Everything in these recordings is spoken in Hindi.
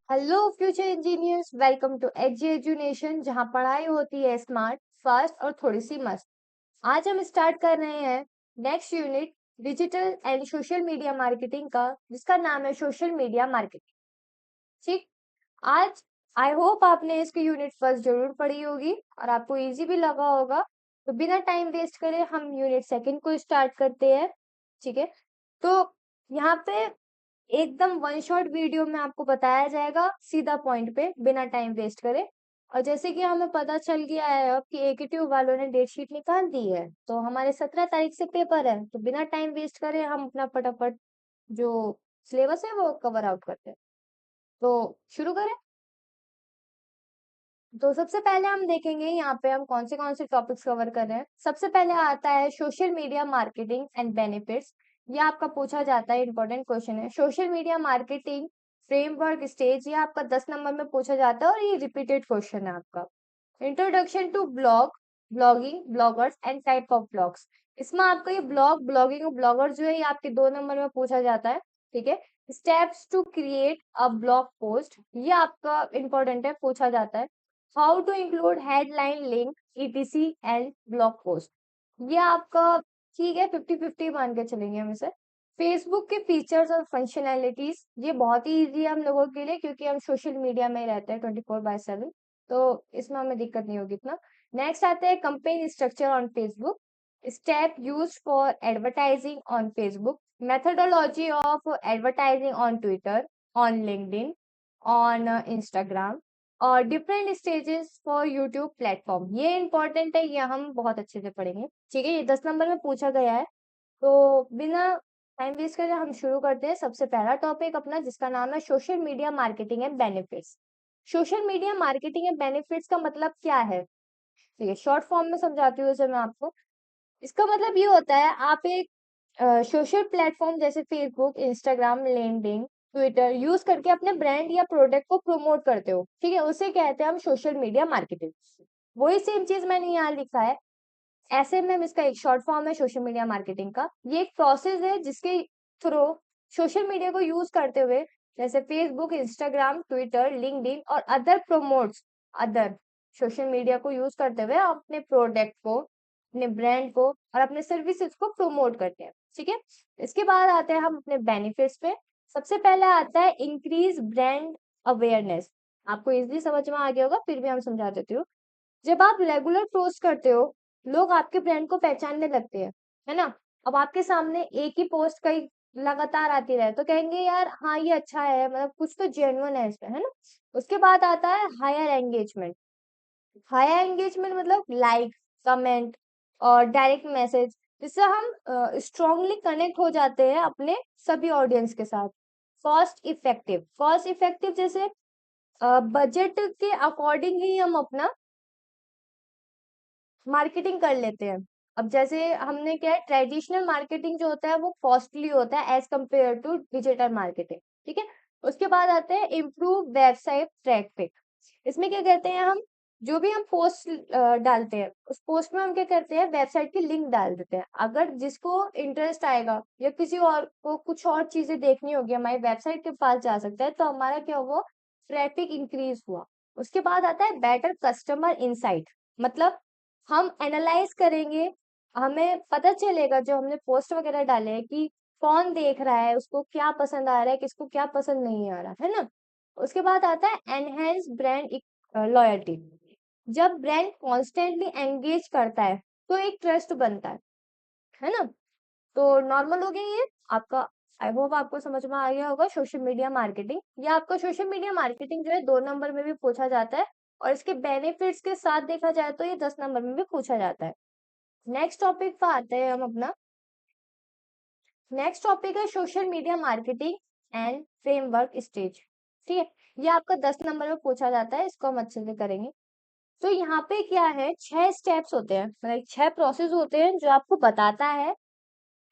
Hello future engineers, welcome to AG education, जहां पढ़ाई होती है स्मार्ट, फास्ट और थोड़ी सी मस्त। आज हम स्टार्ट कर रहे हैं next unit digital and social media marketing का, जिसका नाम है सोशल मीडिया मार्केटिंग। ठीक। आज आई होप आपने इसकी यूनिट फर्स्ट जरूर पढ़ी होगी और आपको इजी भी लगा होगा। तो बिना टाइम वेस्ट करे हम यूनिट सेकंड को स्टार्ट करते हैं। ठीक है। तो यहाँ पे एकदम वन शॉट वीडियो में आपको बताया जाएगा, सीधा पॉइंट पे, बिना टाइम वेस्ट करे। और जैसे कि हमें पता चल गया है अब कि एकेटीयू वालों ने डेट शीट निकाल दी है, तो हमारे 17 तारीख से पेपर है, तो बिना टाइम वेस्ट करे हम अपना फटाफट जो सिलेबस है वो कवर आउट करते हैं। तो शुरू करें। तो सबसे पहले हम देखेंगे यहाँ पे हम कौन से टॉपिक्स कवर कर रहे हैं। सबसे पहले आता है social media marketing and benefits. ये आपका पूछा जाता है, इंपॉर्टेंट क्वेश्चन है। Social media marketing framework stage, ये आपका 10 नंबर में पूछा जाता है और ये रिपीटेड क्वेश्चन है आपका। Introduction to blogging, bloggers and type of blogs. इसमें आपका ये ब्लॉगिंग और ब्लॉगर जो है ये आपके 2 नंबर में पूछा जाता है। ठीक है। Steps to create a blog post, ये आपका इंपॉर्टेंट है, पूछा जाता है। How to include headline link etc and blog post, ये आपका ठीक है, 50-50 मान के चलेंगे हम इसे। फेसबुक के फीचर्स और फंक्शनैलिटीज, ये बहुत ही इजी है हम लोगों के लिए, क्योंकि हम सोशल मीडिया में रहते हैं 24/7, तो इसमें हमें दिक्कत नहीं होगी इतना। नेक्स्ट आता है campaign structure on Facebook, step use for advertising on Facebook, methodology of advertising on Twitter, on LinkedIn, on Instagram, और different stages for YouTube platform. ये इंपॉर्टेंट है, ये हम बहुत अच्छे से पढ़ेंगे। ठीक है, ये 10 नंबर में पूछा गया है। तो बिना टाइम वेस्ट करे हम शुरू करते हैं। सबसे पहला टॉपिक अपना, जिसका नाम है social media marketing and benefits. Social media marketing and benefits का मतलब क्या है? ठीक है, शॉर्ट फॉर्म में समझाती हूँ इसे मैं आपको। इसका मतलब ये होता है, आप एक सोशल प्लेटफॉर्म जैसे Facebook, Instagram, LinkedIn, Twitter use करके अपने ब्रांड या प्रोडक्ट को प्रमोट करते हो। ठीक है, उसे कहते हैं हम सोशल मीडिया मार्केटिंग। वही सेम चीज मैंने यहाँ लिखा है। एसएमएम इसका एक शॉर्ट फॉर्म है सोशल मीडिया मार्केटिंग का। ये एक प्रोसेस है जिसके थ्रू सोशल मीडिया को यूज करते हुए, जैसे फेसबुक, इंस्टाग्राम, ट्विटर, लिंक्डइन और other promotes, other social media को यूज करते हुए अपने प्रोडक्ट को, अपने ब्रांड को और अपने सर्विसेज को प्रमोट करते हैं। ठीक है। इसके बाद आते हैं हम अपने बेनिफिट्स पे। सबसे पहला आता है इंक्रीज ब्रांड अवेयरनेस। आपको इजीली समझ में आ गया होगा, फिर भी हम समझा देती हूँ। जब आप रेगुलर पोस्ट करते हो, लोग आपके ब्रांड को पहचानने लगते हैं, है ना। अब आपके सामने एक ही पोस्ट कई लगातार आती रहे तो कहेंगे यार हाँ ये अच्छा है, मतलब कुछ तो जेन्युइन है इसमें, है ना। उसके बाद आता है हायर एंगेजमेंट। हायर एंगेजमेंट मतलब लाइक, कमेंट और डायरेक्ट मैसेज, जिससे हम स्ट्रांगली कनेक्ट हो जाते हैं अपने सभी ऑडियंस के साथ। कॉस्ट इफेक्टिव जैसे बजट के अकॉर्डिंग ही हम अपना मार्केटिंग कर लेते हैं। अब जैसे हमने क्या है, ट्रेडिशनल मार्केटिंग जो होता है वो कॉस्टली होता है as compare to digital marketing. ठीक है। उसके बाद आते हैं इम्प्रूव वेबसाइट ट्रैफिक। इसमें क्या करते हैं हम, जो भी हम पोस्ट डालते हैं उस पोस्ट में हम क्या करते हैं, वेबसाइट की लिंक डाल देते हैं। अगर जिसको इंटरेस्ट आएगा या किसी और को कुछ और चीजें देखनी होगी, हमारी वेबसाइट के पास जा सकता है, तो हमारा क्या हुआ, ट्रैफिक इंक्रीज हुआ। उसके बाद आता है बेटर कस्टमर इंसाइट। मतलब हम एनालाइज करेंगे, हमें पता चलेगा जो हमने पोस्ट वगैरह डाले हैं कि कौन देख रहा है, उसको क्या पसंद आ रहा है, किसको क्या पसंद नहीं आ रहा है ना। उसके बाद आता है एनहेंस ब्रांड लॉयल्टी। जब ब्रांड कॉन्स्टेंटली एंगेज करता है तो एक ट्रस्ट बनता है ना। तो नॉर्मल हो गया ये आपका। आई होप आपको समझ में आ गया होगा सोशल मीडिया मार्केटिंग। या आपका सोशल मीडिया मार्केटिंग जो है 2 नंबर में भी पूछा जाता है, और इसके बेनिफिट्स के साथ देखा जाए तो ये 10 नंबर में भी पूछा जाता है। नेक्स्ट टॉपिक पर आते हैं हम अपना। नेक्स्ट टॉपिक है social media marketing and framework stage. ठीक है, ये आपका 10 नंबर में पूछा जाता है, इसको हम अच्छे से करेंगे। तो यहाँ पे क्या है, 6 स्टेप्स होते हैं, मतलब 6 प्रोसेस होते हैं जो आपको बताता है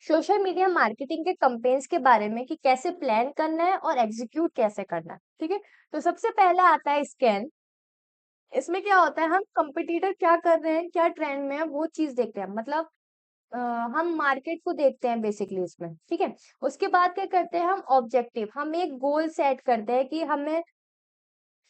सोशल मीडिया मार्केटिंग के कंपेन्स के बारे में, कि कैसे प्लान करना है और एग्जीक्यूट कैसे करना है। ठीक है। तो सबसे पहला आता है स्कैन। इसमें क्या होता है, हम कंपटीटर क्या कर रहे हैं, क्या ट्रेंड में है, वो चीज देखते हैं। मतलब हम मार्केट को देखते हैं बेसिकली इसमें, ठीक है। उसके बाद क्या करते हैं हम, ऑब्जेक्टिव, हम एक गोल सेट करते हैं कि हमें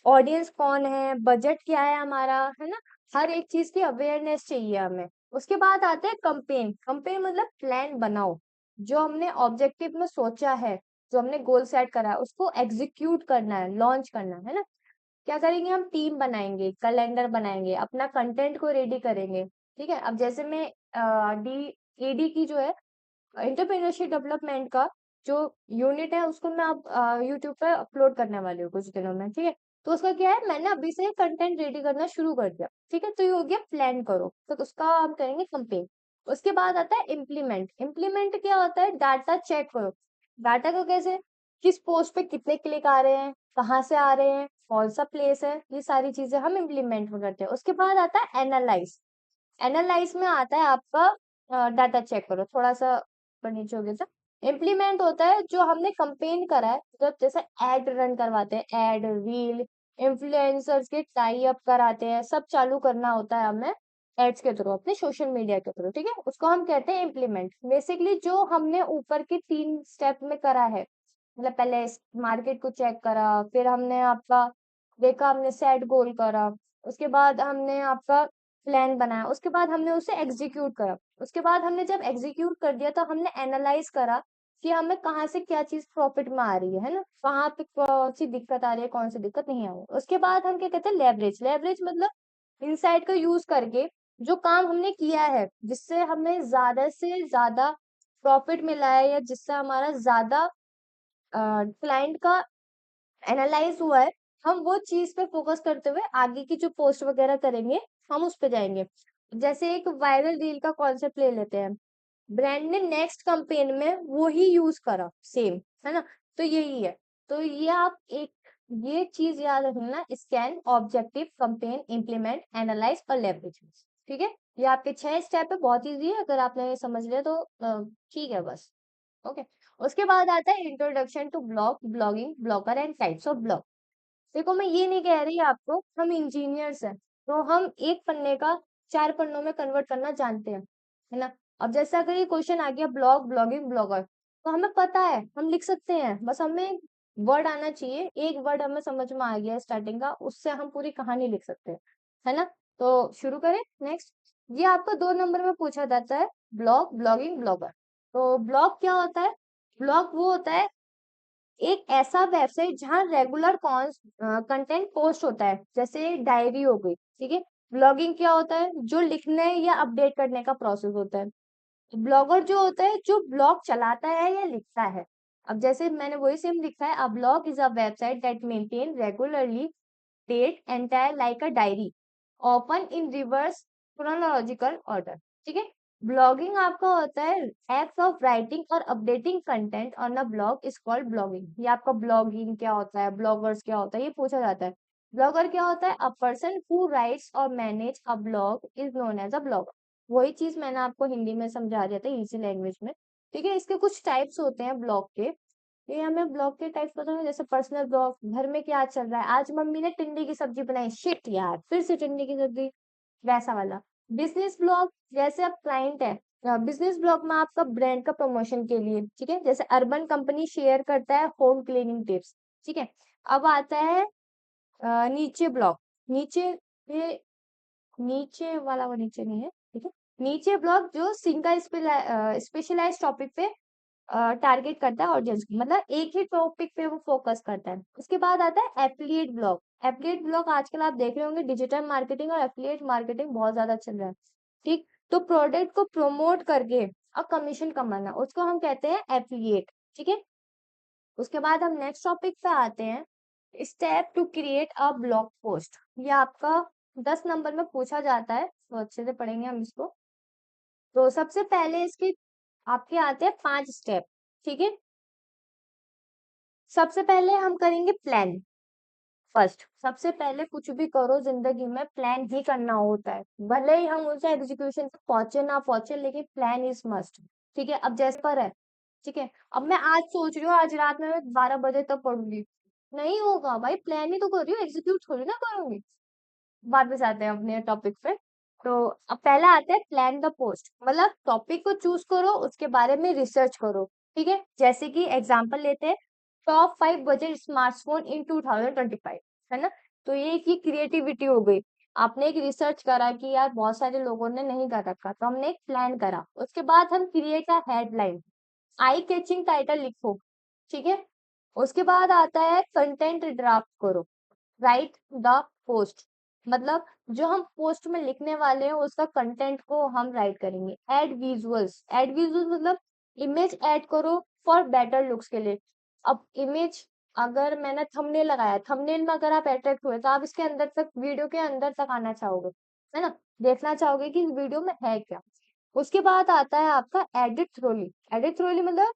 ऑडियंस कौन है, बजट क्या है हमारा, है ना, हर एक चीज की अवेयरनेस चाहिए हमें। उसके बाद आते हैं कंपेन। कंपेन मतलब प्लान बनाओ, जो हमने ऑब्जेक्टिव में सोचा है, जो हमने गोल सेट करा है उसको एग्जीक्यूट करना है, लॉन्च करना है ना। क्या करेंगे हम, टीम बनाएंगे, कैलेंडर बनाएंगे, अपना कंटेंट को रेडी करेंगे, ठीक है। अब जैसे मैं डी एडी की जो है एंटरप्रेन्योरशिप डेवलपमेंट का जो यूनिट है उसको मैं अब यूट्यूब पे अपलोड करने वाली हूँ कुछ दिनों में, ठीक है। तो उसका क्या है, मैंने अभी से कंटेंट रेडी करना शुरू कर दिया, ठीक है। तो ये हो गया प्लान करो, तो उसका हम करेंगे कंपेन। उसके बाद आता है इम्प्लीमेंट। इम्प्लीमेंट क्या होता है, डाटा चेक करो। डाटा को कैसे, किस पोस्ट पे कितने क्लिक आ रहे हैं, कहाँ से आ रहे हैं, कौन सा प्लेस है, ये सारी चीजें हम इम्प्लीमेंट में करते हैं। उसके बाद आता है एनालाइज। एनालाइज में आता है आपका डाटा चेक करो, थोड़ा सा ऊपर नीचे हो गया था। इम्प्लीमेंट होता है जो हमने कंपेन करा है, जब जैसे एड रन करवाते हैं, एड, रील, इन्फ्लुएंसर्स के टाई अप कराते हैं, सब चालू करना होता है हमें एड्स के थ्रू, अपने सोशल मीडिया के थ्रू, ठीक है। उसको हम कहते हैं इम्प्लीमेंट। बेसिकली जो हमने ऊपर के 3 स्टेप में करा है, मतलब पहले मार्केट को चेक करा, फिर हमने आपका देखा, हमने सेट गोल करा, उसके बाद हमने आपका प्लान बनाया, उसके बाद हमने उसे एग्जीक्यूट करा। उसके बाद हमने जब एग्जीक्यूट कर दिया तो हमने एनालाइज करा कि हमें कहाँ से क्या चीज प्रॉफिट में आ रही है ना, कहाँ पे कौन सी दिक्कत आ रही है, कौन सी दिक्कत नहीं आ रही है। उसके बाद हम क्या कहते हैं, लेवरेज। लेवरेज मतलब इनसाइट का यूज करके जो काम हमने किया है, जिससे हमें ज्यादा से ज्यादा प्रॉफिट मिला है, या जिससे हमारा ज्यादा क्लाइंट का एनालाइज हुआ है, हम वो चीज पे फोकस करते हुए आगे की जो पोस्ट वगैरह करेंगे, हम उस पे जाएंगे। जैसे एक वायरल रील का कॉन्सेप्ट ले लेते हैं, ब्रांड ने नेक्स्ट कैंपेन में वो ही यूज करा सेम, है ना। तो यही है। तो ये आप एक ये चीज याद रखना, scan, objective, campaign, implement, analyse और लेवरेज, ठीक है। ये आपके 6 स्टेप है, बहुत इजी है, अगर आपने ये समझ लिया तो ठीक है बस। ओके। उसके बाद आता है introduction to blog, blogging, blogger and types of blog. देखो मैं ये नहीं कह रही आपको, हम इंजीनियर्स हैं तो हम एक पन्ने का 4 पन्नों में कन्वर्ट करना जानते हैं, है ना। अब जैसे अगर ये क्वेश्चन आ गया ब्लॉग, ब्लॉगिंग, ब्लॉगर, तो हमें पता है, हम लिख सकते हैं, बस हमें वर्ड आना चाहिए, एक वर्ड हमें समझ में आ गया स्टार्टिंग का, उससे हम पूरी कहानी लिख सकते हैं, है ना। तो शुरू करें नेक्स्ट। ये आपको 2 नंबर में पूछा जाता है, ब्लॉग, ब्लॉगिंग, ब्लॉगर। तो ब्लॉग क्या होता है, ब्लॉग वो होता है एक ऐसा वेबसाइट जहाँ रेगुलर कंटेंट पोस्ट होता है, जैसे डायरी हो गई, ठीक है। ब्लॉगिंग क्या होता है, जो लिखने या अपडेट करने का प्रोसेस होता है। ब्लॉगर जो होता है जो ब्लॉग चलाता है या लिखता है। अब जैसे मैंने वही सेम लिखा है, a blog is a website that maintain regularly date entire like a diary, open in reverse chronological order, ठीक है। ब्लॉगिंग आपका होता है एक्ट ऑफ राइटिंग और updating content on a blog is called blogging. ये आपका ब्लॉगिंग क्या होता है, ब्लॉगर्स क्या होता है, ये पूछा जाता है। ब्लॉगर क्या होता है, अ पर्सन हु राइट्स और manage a blog is known as a blogger. वही चीज मैंने आपको हिंदी में समझा दिया था, इजी लैंग्वेज में, ठीक है। इसके कुछ टाइप्स होते हैं ब्लॉग के, ये हमें ब्लॉग के टाइप्स पता है, जैसे पर्सनल ब्लॉग, घर में क्या चल रहा है, आज मम्मी ने टिंडे की सब्जी बनाई, शिट यार फिर से टिंडे की सब्जी, वैसा वाला। बिजनेस ब्लॉग, जैसे आप क्लाइंट है, बिजनेस ब्लॉग में आपका ब्रांड का प्रमोशन के लिए, ठीक है, जैसे अर्बन कंपनी शेयर करता है होम क्लीनिंग टिप्स, ठीक है। अब आता है नीचे ब्लॉग। नीचे, ये नीचे वाला, वो नीचे नहीं है, ठीक है। नीचे ब्लॉग जो सिंगल स्पेशलाइज टॉपिक पे टारगेट करता है ऑडियंस को, मतलब एक ही टॉपिक पे वो फोकस करता है। उसके बाद आता है एफिलिएट ब्लॉग। एफिलिएट ब्लॉग आजकल आप देख रहे होंगे, डिजिटल मार्केटिंग और एफिलिएट मार्केटिंग बहुत ज्यादा चल रहा है, ठीक। तो प्रोडक्ट को प्रमोट करके और कमीशन कमाना, उसको हम कहते हैं एफिलिएट, ठीक है। उसके बाद हम नेक्स्ट टॉपिक पे आते हैं, step to create a blog post. ये आपका 10 नंबर में पूछा जाता है, तो अच्छे से पढ़ेंगे हम इसको। तो सबसे पहले इसके आपके आते हैं 5 स्टेप, ठीक है। सबसे पहले हम करेंगे प्लान। फर्स्ट, सबसे पहले कुछ भी करो जिंदगी में प्लान ही करना होता है, भले ही हम उनसे एग्जीक्यूशन तक पहुंचे ना पहुंचे, लेकिन प्लान इज मस्ट, ठीक है। अब जैसे पर है, ठीक है, अब मैं आज सोच रही हूँ आज रात में मैं 12 बजे तक पढ़ूंगी, नहीं होगा भाई, प्लान ही तो कर रही हूँ, एग्जीक्यूट थोड़ी ना करूंगी। वापस आते हैं अपने टॉपिक पे। तो अब पहला आता है प्लान द पोस्ट, मतलब टॉपिक को चूज करो, उसके बारे में रिसर्च करो। ठीक है, जैसे कि एग्जांपल लेते हैं, टॉप 5 बजट स्मार्टफोन इन 2025, है ना। तो ये एक क्रिएटिविटी हो गई। आपने एक रिसर्च करा कि यार बहुत सारे लोगों ने नहीं कर रखा, तो हमने एक प्लान करा। उसके बाद हम create a headline, eye catching title लिखो। ठीक है, उसके बाद आता है कंटेंट ड्राफ्ट करो, राइट द पोस्ट, मतलब जो हम पोस्ट में लिखने वाले हैं उसका कंटेंट को हम राइट करेंगे। ऐड विजुअल्स मतलब इमेज ऐड करो फॉर बेटर लुक्स के लिए। अब इमेज, अगर मैंने थंबनेल लगाया, थंबनेल में अगर आप अट्रैक्ट हुए तो आप इसके अंदर तक, वीडियो के अंदर तक आना चाहोगे, है ना, देखना चाहोगे कि इस वीडियो में है क्या। उसके बाद आता है आपका एडिट थ्रोली मतलब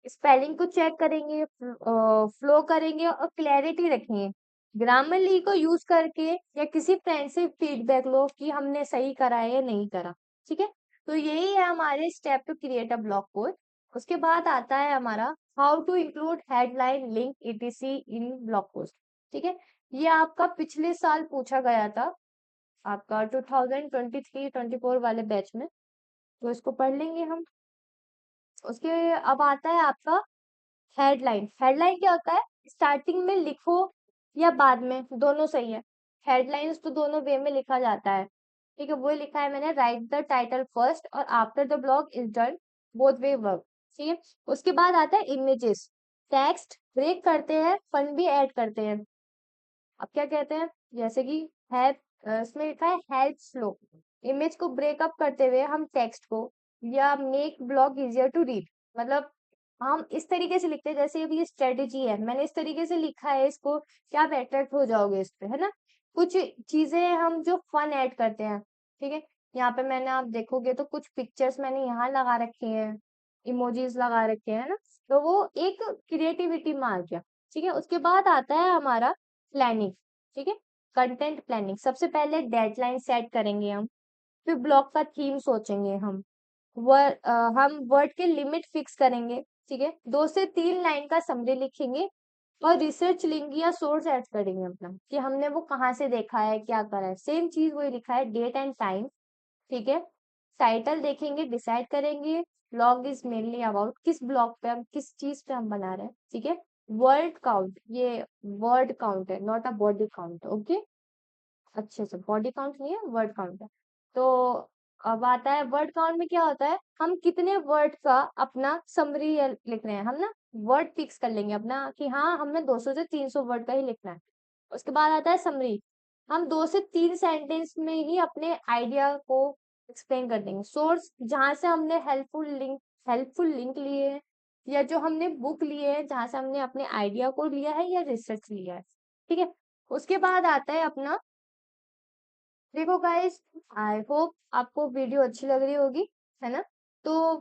स्पेलिंग को चेक करेंगे, फ्लो करेंगे और क्लैरिटी रखेंगे। ग्रामरली को यूज करके या किसी फ्रेंड से फीडबैक लो कि हमने सही करा है या नहीं करा। ठीक है, तो यही है हमारे step to create a blog post. उसके बाद आता है हमारा how to include headline link etc in blog post. ठीक है, ये आपका पिछले साल पूछा गया था, आपका 2023-24 वाले बैच में, तो इसको पढ़ लेंगे हम। उसके अब आता है आपका हेडलाइन। हेडलाइन क्या होता है, स्टार्टिंग में लिखो या बाद में, दोनों सही है। हेडलाइंस तो दोनों वे में लिखा जाता है। ठीक है, वो लिखा है मैंने, राइट द टाइटल फर्स्ट और after the blog is done, both way work. ठीक है, उसके बाद आता है इमेजेस। टेक्स्ट ब्रेक करते हैं, फन भी ऐड करते हैं। अब क्या कहते हैं, जैसे कि है, इसमें लिखा है हेल्प स्लो, इमेज को ब्रेकअप करते हुए हम टेक्स्ट को, या make blog easier to read, मतलब हम इस तरीके से लिखते हैं जैसे अभी ये स्ट्रेटेजी है, मैंने इस तरीके से लिखा है इसको कि आप अट्रैक्ट हो जाओगे इस पे, है ना। कुछ चीजें हम जो फन ऐड करते हैं। ठीक है, यहाँ पे मैंने, आप देखोगे तो कुछ पिक्चर्स मैंने यहाँ लगा रखी हैं, इमोजीज लगा रखे हैं ना, तो वो एक क्रिएटिविटी में आ गया। ठीक है, उसके बाद आता है हमारा प्लानिंग। ठीक है, कंटेंट प्लानिंग, सबसे पहले डेडलाइन सेट करेंगे हम, फिर ब्लॉग का थीम सोचेंगे हम वर्ड के लिमिट फिक्स करेंगे। ठीक है, 2 से 3 लाइन का समरी लिखेंगे और रिसर्च लिंक या सोर्स ऐड करेंगे अपना, कि हमने वो कहाँ से देखा है, क्या करा है, सेम चीज वही लिखा है, डेट एंड टाइम। ठीक है, टाइटल देखेंगे, डिसाइड करेंगे ब्लॉग इज मेनली अबाउट, किस ब्लॉग पे हम, किस चीज पे हम बना रहे हैं। ठीक है, वर्ड काउंट, ये वर्ड काउंट है, not a body count. Okay, अच्छे से, बॉडी काउंट नहीं है, वर्ड काउंट है। तो अब आता है वर्ड काउंट में क्या होता है, हम कितने वर्ड का अपना समरी लिख रहे हैं, हम ना वर्ड फिक्स कर लेंगे अपना कि हाँ हमने 200 से 300 वर्ड का ही लिखना है। उसके बाद आता है समरी, हम 2 से 3 सेंटेंस में ही अपने आइडिया को एक्सप्लेन कर देंगे। सोर्स, जहां से हमने हेल्पफुल लिंक लिए हैं, या जो हमने बुक लिए हैं जहां से हमने अपने आइडिया को लिया है या रिसर्च लिया है। ठीक है, उसके बाद आता है अपना, देखो गाइस, आई होप आपको वीडियो अच्छी लग रही होगी, है ना। तो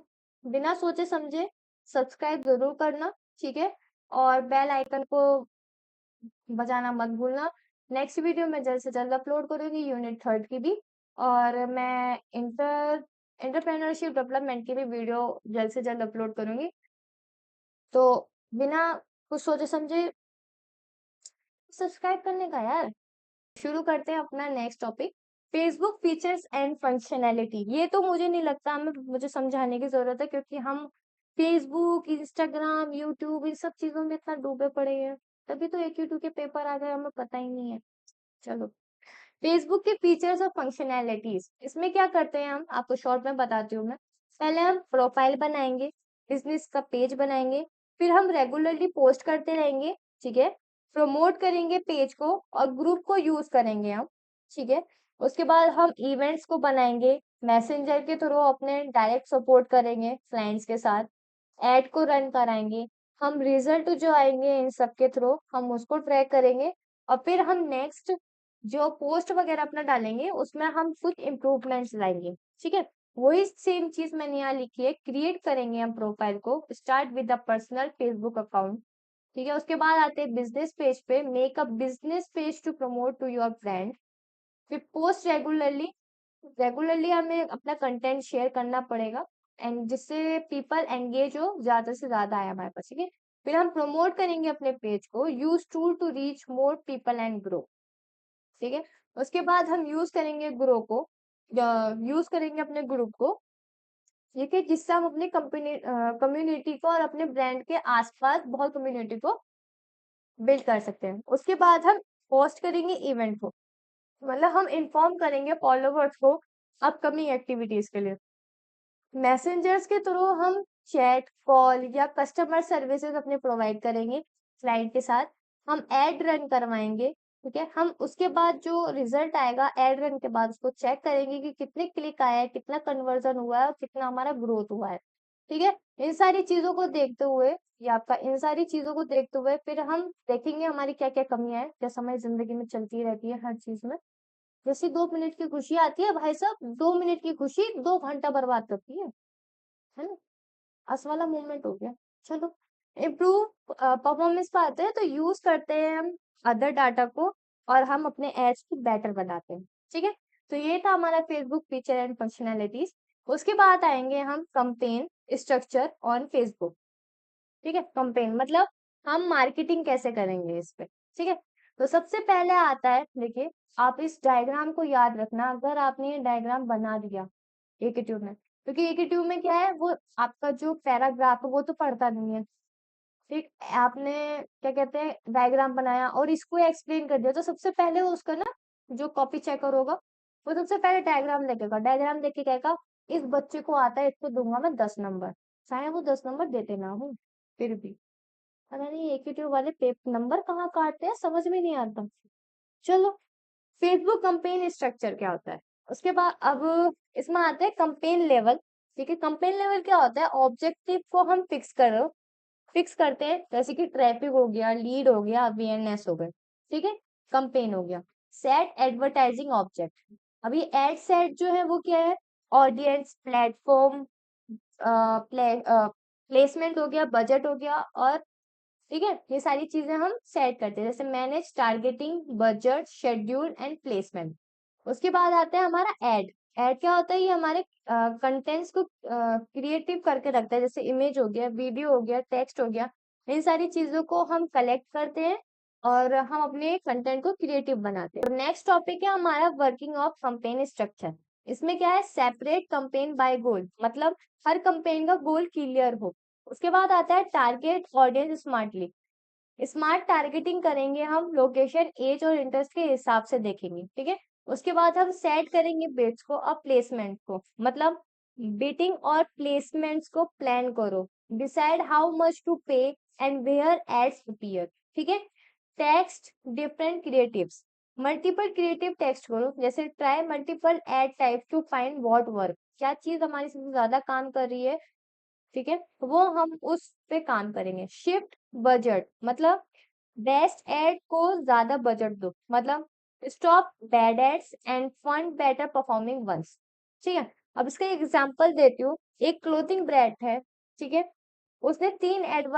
बिना सोचे समझे सब्सक्राइब जरूर करना। ठीक है, और बेल आइकन को बजाना मत भूलना। नेक्स्ट वीडियो मैं जल्द से जल्द अपलोड करूंगी, यूनिट 3 की भी, और मैं एंटरप्रेन्योरशिप डेवलपमेंट की भी वीडियो जल्द से जल्द अपलोड करूंगी। तो बिना कुछ सोचे समझे सब्सक्राइब करने का यार। शुरू करते हैं अपना next topic, Facebook features and functionality. ये तो मुझे नहीं लगता हमें, मुझे समझाने की जरूरत है, क्योंकि हम फेसबुक, इंस्टाग्राम, यूट्यूब इन सब चीजों में इतना डूबे पड़े हैं, तभी तो AQ2 के पेपर आ गए, हमें पता ही नहीं है। चलो, फेसबुक के फीचर्स और फंक्शनैलिटीज, इसमें क्या करते हैं हम, आपको शॉर्ट में बताती हूँ मैं। पहले हम प्रोफाइल बनाएंगे, बिजनेस का पेज बनाएंगे, फिर हम रेगुलरली पोस्ट करते रहेंगे। ठीक है, प्रमोट करेंगे पेज को और ग्रुप को यूज करेंगे हम। ठीक है, उसके बाद हम इवेंट्स को बनाएंगे, मैसेंजर के थ्रू अपने डायरेक्ट सपोर्ट करेंगे क्लाइंट्स के साथ, एड को रन कराएंगे, हम रिजल्ट जो आएंगे इन सब के थ्रू हम उसको ट्रैक करेंगे, और फिर हम नेक्स्ट जो पोस्ट वगैरह अपना डालेंगे उसमें हम कुछ इम्प्रूवमेंट्स लाएंगे। ठीक है, वही सेम चीज मैंने यहाँ लिखी है, क्रिएट करेंगे हम प्रोफाइल को, start with the personal Facebook account. ठीक है, उसके बाद आते हैं बिजनेस पेज पे, make a business page to promote to your brand. फिर पोस्ट रेगुलरली, हमें अपना कंटेंट शेयर करना पड़ेगा, एंड जिससे पीपल एंगेज हो, ज्यादा से ज्यादा आए हमारे पास। ठीक है, फिर हम प्रमोट करेंगे अपने पेज को, use tool to reach more people and grow. ठीक है, उसके बाद हम यूज करेंगे ग्रो को, यूज करेंगे अपने ग्रुप को, ठीक है, जिससे हम अपनी कम्युनिटी को और अपने ब्रांड के आसपास बहुत कम्युनिटी को बिल्ड कर सकते हैं। उसके बाद हम पोस्ट करेंगे इवेंट को, मतलब हम इन्फॉर्म करेंगे फॉलोवर्स को अपकमिंग एक्टिविटीज के लिए। मैसेंजर्स के थ्रू हम चैट, कॉल या कस्टमर सर्विसेज अपने प्रोवाइड करेंगे क्लाइंट के साथ। हम एड रन करवाएंगे, ठीक है। हम उसके बाद जो रिजल्ट आएगा एड रन के बाद उसको चेक करेंगे कि कितने क्लिक आया है, कितना कन्वर्जन हुआ है और कितना हमारा ग्रोथ हुआ है, ठीक है। इन सारी चीजों को देखते हुए या आपका इन सारी चीजों को देखते हुए फिर हम देखेंगे हमारी क्या क्या कमियां हैं, जैसे हमारी जिंदगी में चलती रहती है हर चीज में। जैसे 2 मिनट की खुशी आती है भाई साहब, 2 मिनट की खुशी 2 घंटा बर्बाद करती है ना। अस वाला मूवमेंट हो गया। चलो, इम्प्रूव परफॉर्मेंस पे आते हैं, तो यूज करते हैं हम अदर डाटा को और हम अपने एड्स को बेटर बनाते हैं, ठीक है। तो ये था हमारा फेसबुक फीचर एंड फंक्शनैलिटीज। उसके बाद आएंगे हम कंपेन स्ट्रक्चर ऑन फेसबुक, ठीक है। कंपेन मतलब हम मार्केटिंग कैसे करेंगे इस पे, ठीक है। तो सबसे पहले आता है, देखिए, आप इस डायग्राम को याद रखना। अगर आपने ये डायग्राम बना दिया एक ट्यूब में, क्योंकि एक ट्यूब में क्या है, वो आपका जो पैराग्राफ है वो तो पढ़ता नहीं है, ठीक। आपने क्या कहते हैं डायग्राम बनाया और इसको एक्सप्लेन कर दिया, तो सबसे पहले वो उसका ना जो कॉपी चेकर होगा वो सबसे पहले डायग्राम देखेगा। डायग्राम देख के कहेगा इस बच्चे को आता है, इसको दूंगा मैं 10 नंबर। चाहे वो 10 नंबर देते ना हो, फिर भी पता नहीं एक ट्यूब वाले पेप नंबर कहाँ काटते हैं, समझ में नहीं आता। चलो, फेसबुक कंपेन स्ट्रक्चर क्या होता है, उसके बाद अब इसमें आते हैं कंपेन लेवल, ठीक है। कंपेन लेवल क्या होता है, ऑब्जेक्टिव को हम फिक्स करते हैं, जैसे कि ट्रैफिक हो गया, लीड हो गया, अवेयरनेस हो गए, ठीक है। कंपेन हो गया। सेट एडवर्टाइजिंग ऑब्जेक्ट, अभी एड सेट जो है वो क्या है, ऑडियंस, प्लेटफॉर्म, प्लेसमेंट हो गया, बजट हो गया, और ठीक है, ये सारी चीजें हम सेट करते हैं, जैसे manage, targeting, budget, schedule and placement. उसके बाद आता है हमारा एड। एड क्या होता है, ये हमारे कंटेंट्स को क्रिएटिव करके रखता है, जैसे इमेज हो गया, वीडियो हो गया, टेक्स्ट हो गया। इन सारी चीजों को हम कलेक्ट करते हैं और हम अपने कंटेंट को क्रिएटिव बनाते हैं। तो नेक्स्ट टॉपिक है हमारा वर्किंग ऑफ कंपेन स्ट्रक्चर। इसमें क्या है, सेपरेट कंपेन बाय गोल, मतलब हर कंपेन का गोल क्लियर हो। उसके बाद आता है target audience smartly. Smart targeting करेंगे हम, लोकेशन, एज और इंटरेस्ट के हिसाब से देखेंगे, ठीक है। उसके बाद हम सेट करेंगे बिट्स को और प्लेसमेंट को, मतलब बिटिंग और प्लेसमेंट्स को प्लान करो। Decide how much to pay and where ads appear, ठीक है। Text different creatives, multiple creative text करो, जैसे try multiple ad type to find what work, क्या चीज हमारी सबसे ज्यादा काम कर रही है, ठीक है, वो हम उस पे काम करेंगे। शिफ्ट बजट, मतलब बेस्ट एड को ज्यादा बजट दो, मतलब stop bad ads and fund better performing ones, ठीक है। अब इसका एग्जांपल देती हूँ। एक क्लोथिंग ब्रांड है, ठीक है, उसने 3 एड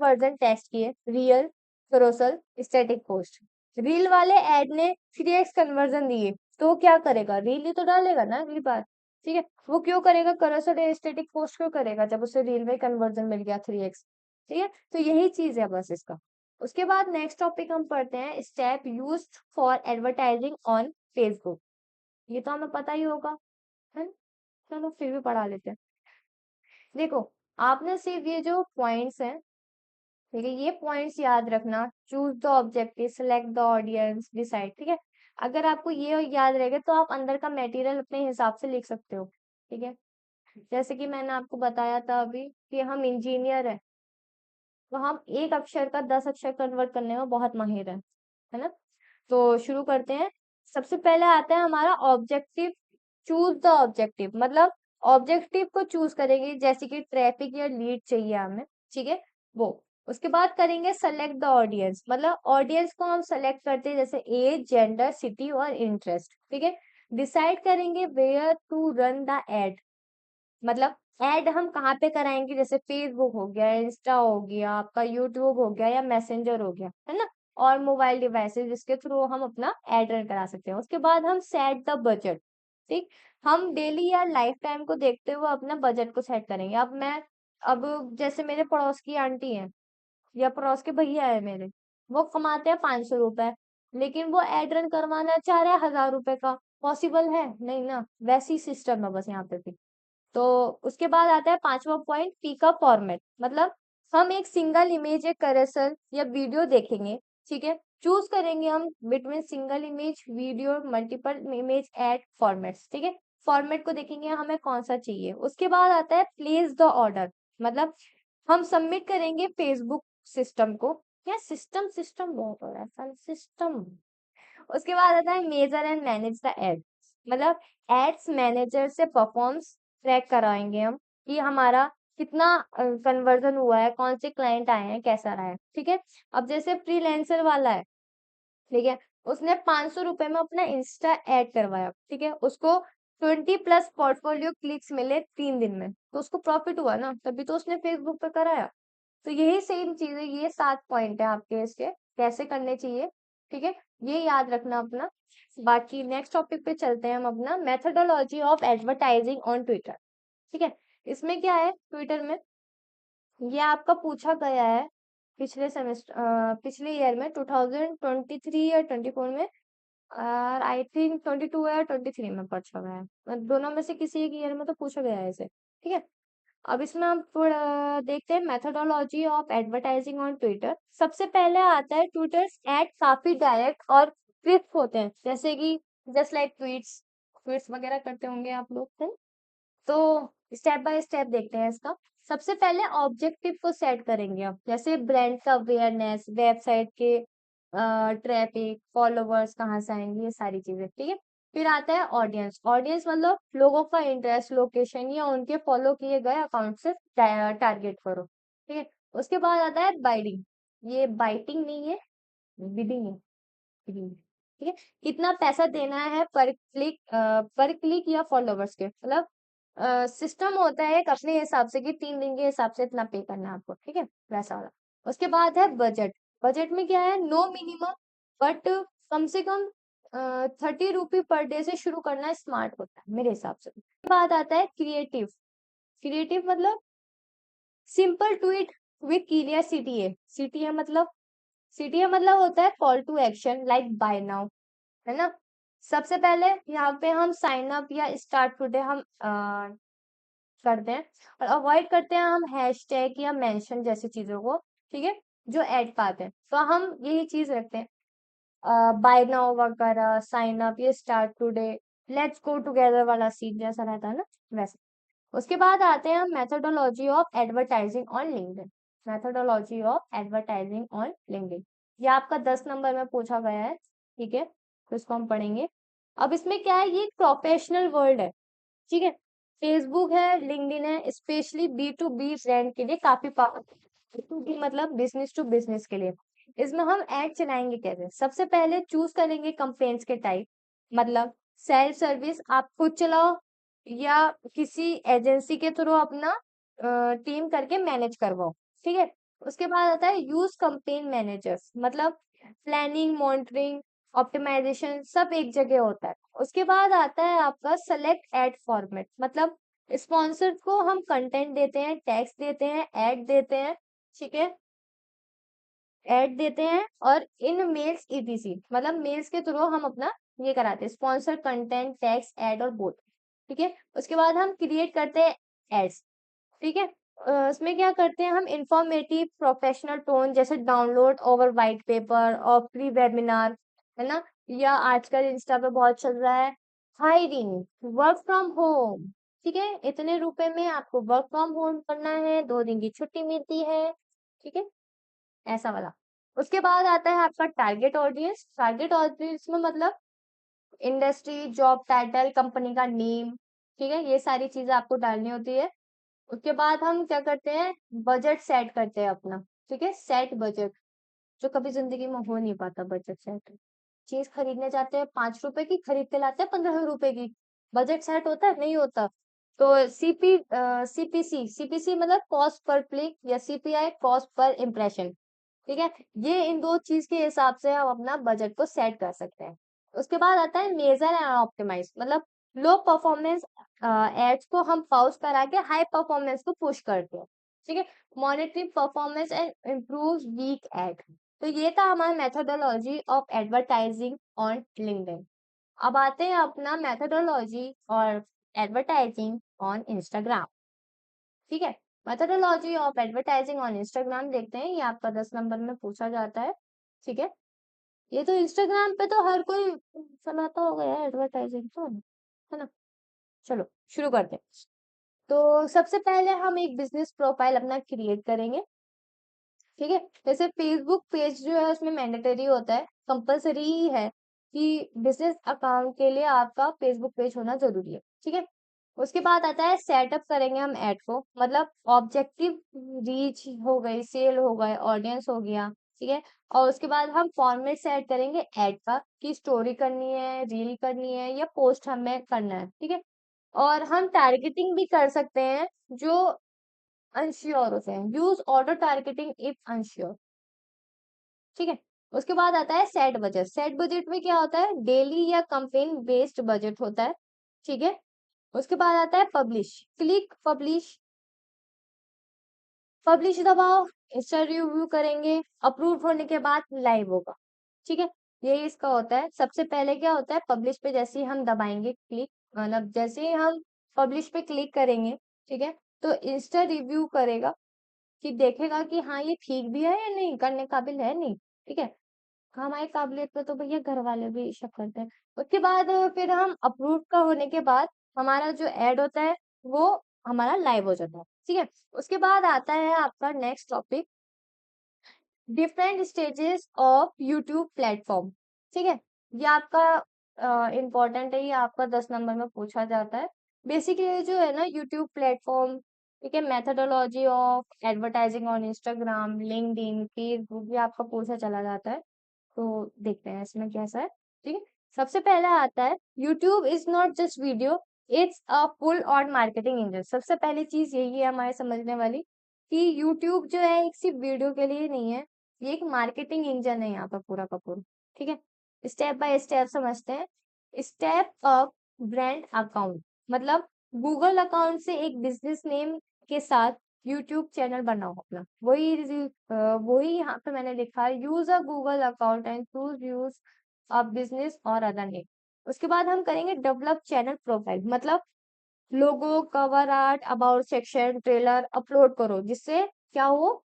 वर्जन टेस्ट किए, real, social, static post. Reel वाले एड ने 3x कन्वर्जन दिए, तो वो क्या करेगा, रील ही तो डालेगा ना अगली बार, ठीक है। वो क्यों करेगा, करोसल स्टैटिक पोस्ट क्यों करेगा जब उसे रील में कन्वर्जन मिल गया 3x, ठीक है। तो यही चीज है बस इसका। उसके बाद नेक्स्ट टॉपिक हम पढ़ते हैं, step used for advertising on Facebook. ये तो हमें पता ही होगा, है ना? चलो फिर भी पढ़ा लेते हैं। देखो, आपने सिर्फ ये जो पॉइंट्स हैं, ठीक है, ये पॉइंट्स याद रखना। Choose the objective, select the audience, decide, ठीक है। अगर आपको ये याद रहेगा तो आप अंदर का मटेरियल अपने हिसाब से लिख सकते हो, ठीक है। जैसे कि मैंने आपको बताया था अभी कि हम इंजीनियर है, तो हम एक अक्षर का 10 अक्षर कन्वर्ट करने में बहुत माहिर है ना। तो शुरू करते हैं। सबसे पहले आता है हमारा ऑब्जेक्टिव। चूज द ऑब्जेक्टिव, मतलब ऑब्जेक्टिव को चूज करेंगे, जैसे कि ट्रैफिक या लीड चाहिए हमें, ठीक है, वो। उसके बाद करेंगे सेलेक्ट द ऑडियंस, मतलब ऑडियंस को हम सेलेक्ट करते हैं, जैसे एज, जेंडर, सिटी और इंटरेस्ट, ठीक है। डिसाइड करेंगे where to run the ad, मतलब ऐड हम कहाँ पे कराएंगे, जैसे फेसबुक हो गया, इंस्टा हो गया, आपका यूट्यूब हो गया या मैसेंजर हो गया, है ना। और मोबाइल डिवाइसेस जिसके थ्रू हम अपना एड रन करा सकते हैं। उसके बाद हम सेट द बजट, ठीक। हम डेली या लाइफ टाइम को देखते हुए अपना बजट को सेट करेंगे। अब जैसे मेरे पड़ोस की आंटी है या पड़ोस के भैया है मेरे, वो कमाते हैं 500 रुपए, लेकिन वो एड रन करवाना चाह रहे हैं 1000 रुपए का। पॉसिबल है नहीं ना, वैसी सिस्टम है बस यहाँ पे भी। तो उसके बाद आता है पांचवा पॉइंट, पिकअप फॉर्मेट। मतलब हम एक सिंगल इमेज, एक कैरोसेल या वीडियो देखेंगे, ठीक है, चूज करेंगे हम between single image, video, multiple image ad formats, ठीक है। फॉर्मेट को देखेंगे हमें कौन सा चाहिए। उसके बाद आता है प्लेस द ऑर्डर। मतलब हम सबमिट करेंगे फेसबुक सिस्टम को, या सिस्टम, सिस्टम बहुत हो रहा है, सिस्टम। उसके बाद आता है measure and manage the ad. मतलब एड्स मैनेजर से परफॉर्म्स ट्रैक कराएंगे हम कि हमारा कितना कन्वर्जन हुआ है, कौन से क्लाइंट आए हैं, कैसा रहा है, ठीक है। अब जैसे फ्रीलांसर वाला है, ठीक है, उसने 500 रुपए में अपना इंस्टा ऐड करवाया, ठीक है, उसको 20+ पोर्टफोलियो क्लिक्स मिले 3 दिन में, तो उसको प्रॉफिट हुआ ना, तभी तो उसने फेसबुक पे कराया। तो यही सेम चीज है, ये 7 पॉइंट है आपके इसके, कैसे करने चाहिए, ठीक है, ये याद रखना अपना। बाकी नेक्स्ट टॉपिक पे चलते हैं हम अपना, methodology of advertising on Twitter, ठीक है। इसमें क्या है, ट्विटर में ये आपका पूछा गया है पिछले सेमेस्टर, पिछले ईयर में 2023 या 24 में, और आई थिंक 22 या 23 में पूछा गया है। दोनों में से किसी एक ईयर में तो पूछा गया है इसे, ठीक है। अब इसमें हम थोड़ा देखते हैं methodology of advertising on Twitter. सबसे पहले आता है ट्विटर एड काफी डायरेक्ट और क्रिस्प होते हैं, जैसे कि जस्ट लाइक ट्वीट्स, ट्वीट्स वगैरह करते होंगे आप लोग, है ना? तो स्टेप बाय स्टेप देखते हैं इसका। सबसे पहले ऑब्जेक्टिव को सेट करेंगे आप, जैसे ब्रांड का अवेयरनेस, वेबसाइट के ट्रैफिक, फॉलोवर्स कहाँ से आएंगे, ये सारी चीजें, ठीक है। फिर आता है ऑडियंस। ऑडियंस मतलब लोगों का इंटरेस्ट, लोकेशन या उनके फॉलो किए गए अकाउंट से टारगेट करो, ठीक है। उसके बाद आता है बाइडिंग। ये बाइटिंग नहीं है, बिडिंग है, bidding, ठीक है। कितना पैसा देना है पर क्लिक, पर क्लिक या फॉलोवर्स के, मतलब सिस्टम होता है एक अपने हिसाब से कि 3 दिन के हिसाब से इतना पे करना है आपको, ठीक है, वैसा वाला। उसके बाद है बजट। बजट में क्या है, नो मिनिमम, बट कम से कम 30 रुपी पर डे से शुरू करना स्मार्ट होता है मेरे हिसाब से। उसके बाद आता है क्रिएटिव। क्रिएटिव मतलब simple tweet with clear CTA. CTA मतलब, सीटीए मतलब होता है call to action, like buy now, है ना। सबसे पहले यहाँ पे हम साइन अप या स्टार्ट टुडे हम करते हैं, और अवॉइड करते हैं हम हैशटैग या मेंशन जैसी चीजों को, ठीक है, जो ऐड पाते हैं। तो हम यही चीज रखते हैं, बाय नाउ वगैरह, साइन अप, ये start today, let's go together वाला सीन जैसा रहता है ना, वैसे। उसके बाद आते हैं हम methodology of advertising on LinkedIn. Methodology of advertising on LinkedIn, ये आपका 10 नंबर में पूछा गया है, ठीक है, तो इसको हम पढ़ेंगे। अब इसमें क्या है, ये एक प्रोफेशनल वर्ल्ड है, ठीक है। फेसबुक है, लिंक्डइन है, स्पेशली B2B ब्रांड के लिए काफी पावरफुल। B2B मतलब बिजनेस टू बिजनेस के लिए। इसमें हम ऐड चलाएंगे कैसे, सबसे पहले चूज करेंगे कंप्लेंट्स के टाइप। मतलब सेल्फ सर्विस आप खुद चलाओ, या किसी एजेंसी के थ्रू अपना टीम करके मैनेज करवाओ, ठीक है। उसके बाद आता है यूज कंपेन मैनेजर्स। मतलब प्लानिंग, मॉनिटरिंग, ऑप्टिमाइजेशन सब एक जगह होता है। उसके बाद आता है आपका सेलेक्ट एड फॉर्मेट। मतलब स्पॉन्सर को हम कंटेंट देते हैं, टैक्स देते हैं, ऐड देते हैं, ठीक है, ऐड देते हैं, और इन मेल्स ईटीसी मतलब मेल्स के थ्रू हम अपना ये कराते हैं, स्पॉन्सर, कंटेंट, टैक्स, ऐड और बोथ, ठीक है। उसके बाद हम क्रिएट करते हैं एड्स, ठीक है। उसमें क्या करते हैं हम, इंफॉर्मेटिव प्रोफेशनल टोन, जैसे डाउनलोड ओवर वाइट पेपर और फ्री वेबिनार, है ना। या आजकल इंस्टा पे बहुत चल रहा है, हायरिंग, वर्क फ्रॉम होम, ठीक है, इतने रुपए में आपको वर्क फ्रॉम होम करना है, 2 दिन की छुट्टी मिलती है, ठीक है, ऐसा वाला। उसके बाद आता है आपका टारगेट ऑडियंस। टारगेट ऑडियंस में मतलब इंडस्ट्री, जॉब टाइटल, कंपनी का नेम, ठीक है, ये सारी चीजें आपको डालनी होती है। उसके बाद हम क्या करते हैं, बजट सेट करते हैं अपना, ठीक है, सेट बजट, जो कभी जिंदगी में हो नहीं पाता बजट सेट। चीज खरीदने जाते हैं 5 रुपए की, खरीद के लाते हैं 15 रुपए की, बजट सेट होता है, नहीं होता। तो सीपीसी, सीपीसी मतलब कॉस्ट पर क्लिक, या सीपीआई कॉस्ट पर इम्प्रेशन, ठीक है। ये इन दो चीज के हिसाब से हम अपना बजट को सेट कर सकते हैं। उसके बाद आता है मेजर एंड ऑप्टिमाइज। मतलब लो परफॉर्मेंस एड्स को हम पॉज करा के हाई परफॉर्मेंस को पुश करते हैं, ठीक है। Monitoring performance and improve weak ad. तो ये था हमारा methodology of advertising on LinkedIn. अब आते हैं अपना मेथोडोलॉजी और एडवर्टाइजिंग ऑन इंस्टाग्राम। ठीक है, methodology of advertising on Instagram देखते हैं, ये आपका 10 नंबर में पूछा जाता है। ठीक है, ये तो इंस्टाग्राम पे तो हर कोई चलाता होगा यार, एडवर्टाइजिंग तो है ना। चलो शुरू करते हैं। तो सबसे पहले हम एक बिजनेस प्रोफाइल अपना क्रिएट करेंगे। ठीक है, जैसे फेसबुक पेज जो है उसमें मैंडेटरी होता है, कंपलसरी ही है कि बिजनेस अकाउंट के लिए आपका फेसबुक पेज होना जरूरी है। ठीक है, उसके बाद आता है सेटअप करेंगे हम ऐड को, मतलब ऑब्जेक्टिव रीच हो गई, सेल हो गए, ऑडियंस हो गया। ठीक है, और उसके बाद हम फॉर्मेट सेट करेंगे ऐड का कि स्टोरी करनी है, रील करनी है या पोस्ट हमें करना है। ठीक है, और हम टारगेटिंग भी कर सकते हैं जो अनश्योर होते हैं, use auto targeting if unsure. ठीक है, उसके बाद आता है सेट बजट। सेट बजट में क्या होता है, डेली या कंपेन बेस्ड बजट होता है। ठीक है, उसके बाद आता है पब्लिश, क्लिक पब्लिश, पब्लिश दबाओ, इंस्टा रिव्यू करेंगे, अप्रूव होने के बाद लाइव होगा। ठीक है, ये इसका होता है। सबसे पहले क्या होता है, पब्लिश पे जैसे ही हम दबाएंगे क्लिक, मतलब जैसे ही हम पब्लिश पे क्लिक करेंगे, ठीक है, तो इंस्टा रिव्यू करेगा कि देखेगा कि हाँ ये ठीक भी है या नहीं, करने काबिल है नहीं। ठीक है, हमारी काबिलियत पे तो भैया घर वाले भी शक करते हैं। उसके बाद फिर हम अप्रूव का होने के बाद हमारा जो ऐड होता है वो हमारा लाइव हो जाता है। ठीक है, उसके बाद आता है आपका next topic, different stages of YouTube platform. ठीक है, ये आपका इम्पोर्टेंट है, ये आपका 10 नंबर में पूछा जाता है। बेसिकली जो है ना यूट्यूब प्लेटफॉर्म, ठीक है, methodology of advertising on Instagram, LinkedIn, Facebook, ये आपका पूछा चला जाता है। तो देखते हैं इसमें कैसा है। ठीक है, सबसे पहला आता है YouTube is not just video, it's a full on marketing engine. सबसे पहली चीज यही है हमारे समझने वाली कि यूट्यूब जो है एक सिर्फ वीडियो के लिए नहीं है, ये एक मार्केटिंग इंजन है यहाँ पर पूरा का पूरा। ठीक है, स्टेप बाय स्टेप समझते हैं। स्टेप अप ब्रांड अकाउंट, मतलब गूगल अकाउंट से एक बिजनेस नेम के साथ यूट्यूब चैनल बनाओ अपना। वही यहाँ पे मैंने लिखा है, use a Google account and choose use a business और अदर नेम। उसके बाद हम करेंगे डेवलप चैनल प्रोफाइल, मतलब logo, cover art, about section, trailer upload करो जिससे क्या हो,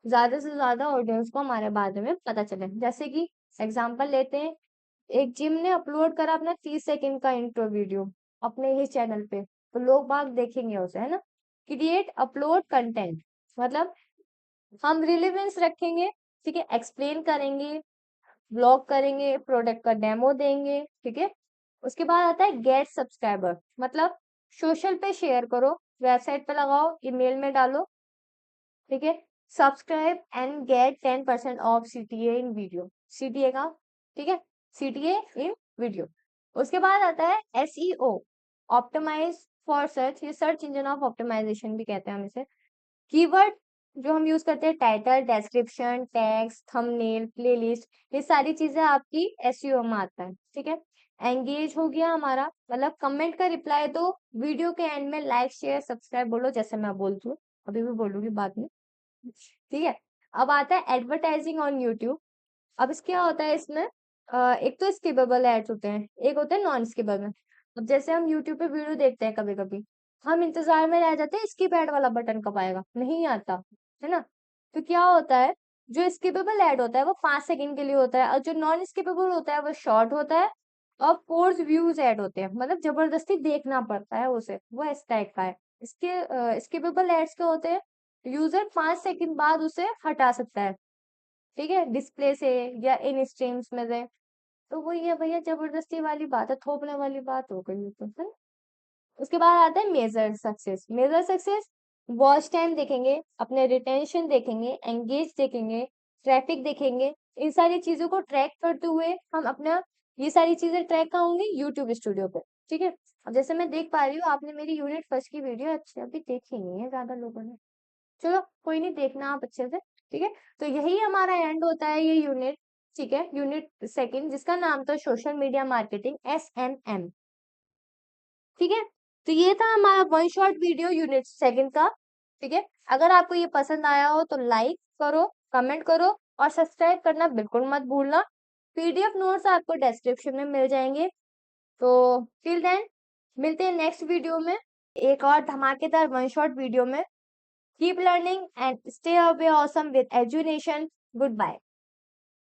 ज्यादा से ज्यादा ऑडियंस को हमारे बारे में पता चले। जैसे कि एग्जांपल लेते हैं, एक जिम ने अपलोड करा अपना 30 सेकंड का इंट्रो वीडियो अपने ही चैनल पे, तो लोग बाग देखेंगे उसे, है ना। क्रिएट अपलोड कंटेंट, मतलब हम रिलेवेंस रखेंगे। ठीक है, एक्सप्लेन करेंगे, ब्लॉग करेंगे, प्रोडक्ट का डेमो देंगे। ठीक है, उसके बाद आता है गेट सब्सक्राइबर, मतलब सोशल पे शेयर करो, वेबसाइट पे लगाओ, ईमेल में डालो। ठीक है, subscribe and get 10% off CTA in video, CTA का। ठीक है, सीटीए इन वीडियो। उसके बाद आता है एसईओ, ऑप्टिमाइज फॉर सर्च, ये सर्च इंजन ऑफ ऑप्टिमाइजेशन भी कहते हैं हम इसे। कीवर्ड जो हम यूज करते हैं, title, description, tags, thumbnail, playlist, ये सारी चीजें आपकी एसईओ में आता है। ठीक है, एंगेज हो गया हमारा, मतलब कमेंट का रिप्लाई दो, वीडियो के एंड में लाइक शेयर सब्सक्राइब बोलो, जैसे मैं बोलती हूँ, अभी भी बोलूंगी बाद में। ठीक है, अब आता है एडवर्टाइजिंग ऑन यूट्यूब। अब इस क्या होता है इसमें, एक तो स्किपेबल एड्स होते हैं, एक होते हैं नॉन स्किपेबल। अब जैसे हम यूट्यूब पे वीडियो देखते हैं कभी कभी, हम इंतजार में रह जाते हैं स्किप एड वाला बटन कब आएगा, नहीं आता, है ना। तो क्या होता है, जो स्किपेबल एड होता है वो 5 सेकंड के लिए होता है, और जो नॉन स्किपेबल होता है वो शॉर्ट होता है, और फोर्स व्यूज ऐड होते हैं, मतलब जबरदस्ती देखना पड़ता है उसे, वो इस टाइप का है। इसके स्किपेबल एड्स क्या होते हैं, यूजर 5 सेकंड बाद उसे हटा सकता है, ठीक है, डिस्प्ले से या इन स्ट्रीम्स में से। तो वो ये भैया जबरदस्ती वाली बात है, थोपने वाली बात हो गई ये तो, है ना? उसके बाद आता है measure success. Measure success, watch time देखेंगे, अपने रिटेंशन देखेंगे, एंगेज देखेंगे, ट्रैफिक देखेंगे। इन सारी चीजों को ट्रैक करते हुए हम अपना, ये सारी चीजें ट्रैक कहाँ होंगी, यूट्यूब स्टूडियो पे। ठीक है, अब जैसे मैं देख पा रही हूँ आपने मेरी यूनिट फर्स्ट की वीडियो अच्छी अभी देखी नहीं है ज्यादा लोगों ने, चलो कोई नहीं, देखना आप अच्छे से। ठीक है, तो यही हमारा एंड होता है ये यूनिट। ठीक है, यूनिट सेकंड जिसका नाम था सोशल मीडिया मार्केटिंग, SMM। ठीक है, तो ये था हमारा one shot video unit second का। ठीक है, अगर आपको ये पसंद आया हो तो लाइक करो, कमेंट करो, और सब्सक्राइब करना बिल्कुल मत भूलना। PDF नोट्स आपको डिस्क्रिप्शन में मिल जाएंगे। तो टिल देन मिलते हैं नेक्स्ट वीडियो में एक और धमाकेदार वन शॉट वीडियो में। Keep learning and stay away awesome with education. Good bye.